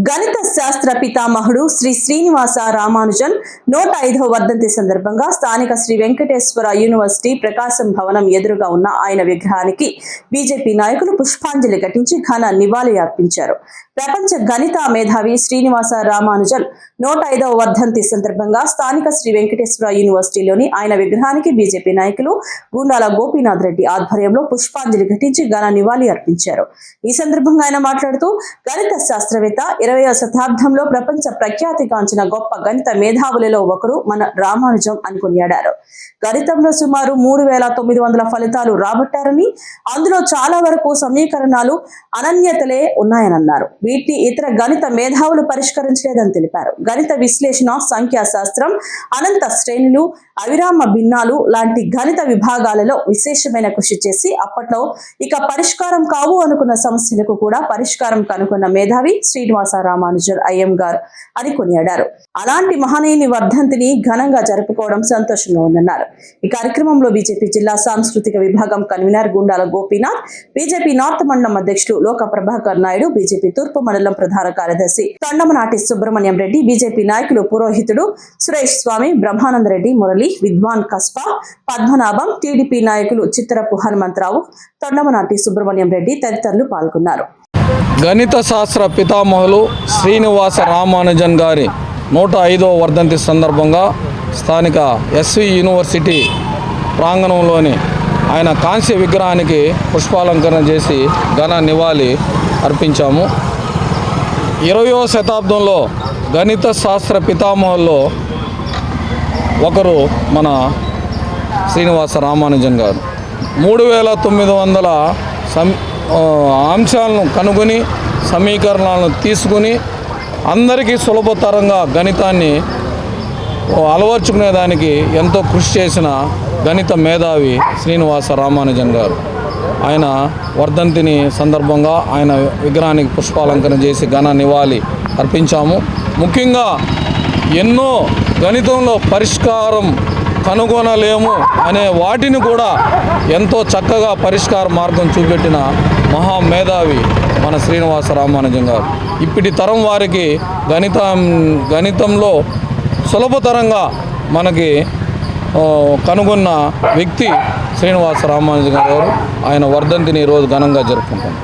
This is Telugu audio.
గణిత శాస్త్ర పితామహుడు శ్రీ శ్రీనివాస రామానుజన్ 105వ వర్ధంతి సందర్భంగా స్థానిక శ్రీ వెంకటేశ్వర యూనివర్సిటీ ప్రకాశం భవనం ఎదురుగా ఉన్న ఆయన విగ్రహానికి బీజేపీ నాయకులు పుష్పాంజలి ఘటించి ఘన నివాళి అర్పించారు. ప్రపంచ గణిత మేధావి శ్రీనివాస రామానుజన్ 105వ వర్ధంతి సందర్భంగా స్థానిక శ్రీ వెంకటేశ్వర యూనివర్సిటీలోని ఆయన విగ్రహానికి బీజేపీ నాయకులు గుండాల గోపీనాథ్ రెడ్డి ఆధ్వర్యంలో పుష్పాంజలి ఘటించి ఘన నివాళి అర్పించారు. ఈ సందర్భంగా ఆయన మాట్లాడుతూ గణిత శాస్త్రవేత్త 20వ శతాబ్దంలో ప్రపంచ ప్రఖ్యాతిగాంచిన గొప్ప గణిత మేధావులలో ఒకరు మన రామానుజం అని కొనియాడారు. గణితంలో సుమారు 3900 ఫలితాలు రాబట్టారని, అందులో చాలా వరకు సమీకరణాలు అనన్యతలే ఉన్నాయన్నారు. వీటిని ఇతర గణిత మేధావులు పరిష్కరించలేదని తెలిపారు. గణిత విశ్లేషణ, సంఖ్యాశాస్త్రం, అనంత శ్రేణులు, అవిరామ భిన్నాలు లాంటి గణిత విభాగాలలో విశేషమైన కృషి చేసి అప్పట్లో ఇక పరిష్కారం కావు అనుకున్న సమస్యలకు కూడా పరిష్కారం కనుగొన్న మేధావి శ్రీనివాస రామానుజన్ అయ్యంగార్ అని కొనియాడారు. అలాంటి మహనీయుని వర్ధంతిని ఘనంగా జరుపుకోవడం సంతోషంగా ఉందన్నారు. ఈ కార్యక్రమంలో బీజేపీ జిల్లా సాంస్కృతిక విభాగం convener Gundala Gopinath, BJP north మండలం అధ్యక్షుడు లోక ప్రభాకర్ నాయుడు, బీజేపీ తూర్పు మండలం ప్రధాన కార్యదర్శి తొండమనాటి సుబ్రహ్మణ్యం రెడ్డి, బీజేపీ నాయకులు పురోహితుడు సురేష్ స్వామి, బ్రహ్మానంద రెడ్డి, మురళి, విద్వాన్ కస్పా, పద్మనాభం, టీడీపీ నాయకులు చిత్తరపు హనుమంతరావు, తొండమనాటి సుబ్రహ్మణ్యం రెడ్డి తదితరులు పాల్గొన్నారు. గణిత శాస్త్ర పితామహులు శ్రీనివాస రామానుజన్ గారి 105వ వర్ధంతి సందర్భంగా స్థానిక ఎస్వి యూనివర్సిటీ ప్రాంగణంలోని ఆయన కాంస్య విగ్రహానికి పుష్పాలంకరణ చేసి ఘన నివాళి అర్పించాము. 20వ శతాబ్దంలో గణిత శాస్త్ర పితామహుల్లో ఒకరు మన శ్రీనివాస రామానుజన్ గారు. 3900 అంశాలను కనుగొని సమీకరణాలను తీసుకుని అందరికీ సులభతరంగా గణితాన్ని అలవర్చుకునేదానికి ఎంతో కృషి చేసిన గణిత మేధావి శ్రీనివాస రామానుజన్ గారు. ఆయన వర్ధంతిని సందర్భంగా ఆయన విగ్రహానికి పుష్పాలంకరణ చేసి ఘన నివాళి అర్పించాము. ముఖ్యంగా ఎన్నో గణితంలో పరిష్కారం కనుగొనలేము అనే వాటిని కూడా ఎంతో చక్కగా పరిష్కార మార్గం చూపెట్టిన మహామేధావి మన శ్రీనివాస రామానుజన్ గారు. ఇప్పటి తరం వారికి గణితంలో సులభతరంగా మనకి కనుగొన్న వ్యక్తి శ్రీనివాస రామానుజన్ గారు. ఆయన వర్ధంతిని ఈరోజు ఘనంగా జరుపుకుంటాం.